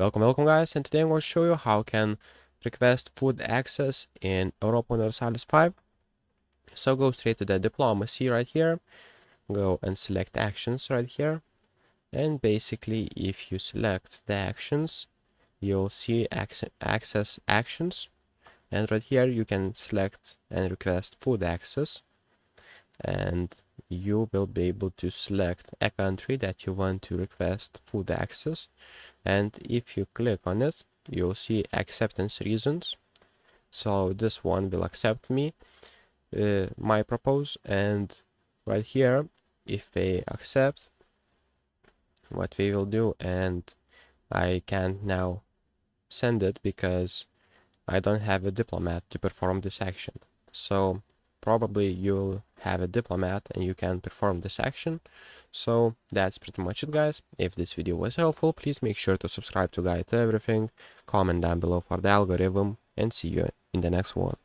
Welcome guys, and today I'm going to show you how you can request food access in Europa Universalis 5. So go straight to the diplomacy right here, go and select actions right here, and basically if you select the actions, you'll see access actions, and right here you can select and request food access, and you will be able to select a country that you want to request food access. And if you click on it, you'll see acceptance reasons. So this one will accept my propose, and right here, if they accept, what we will do, and I can't now send it because I don't have a diplomat to perform this action. So probably you'll have a diplomat and you can perform this action. So that's pretty much it, guys. If this video was helpful, please make sure to subscribe to Guide to Everything, comment down below for the algorithm, and see you in the next one.